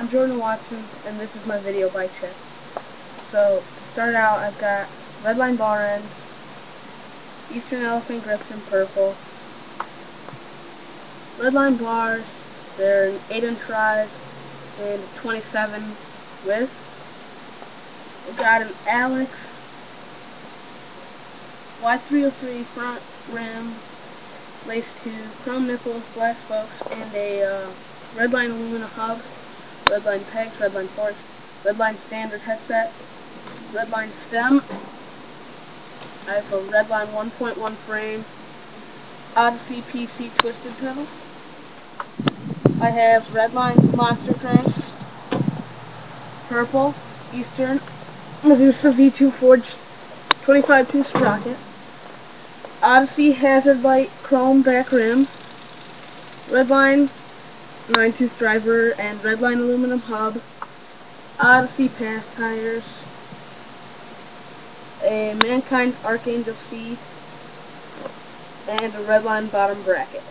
I'm Jordan Watson, and this is my video bike check. So, to start out, I've got Redline bar ends, Eastern Elephant grips in purple, Redline bars, they're an 8-inch rise and 27 width. We've got an Alex Y303 front rim, lace 2, chrome nipples, black spokes, and a Redline aluminum hub, Redline pegs, Redline forks, Redline standard headset, Redline stem. I have a Redline 1.1 frame, Odyssey PC twisted pedal. I have Redline monster cranks, purple, Eastern, Medusa V2 forged 25-tooth sprocket, Odyssey hazard light chrome back rim, Redline 9-tooth driver and Redline aluminum hub, Odyssey path tires, a Mankind Archangel C, and a Redline bottom bracket.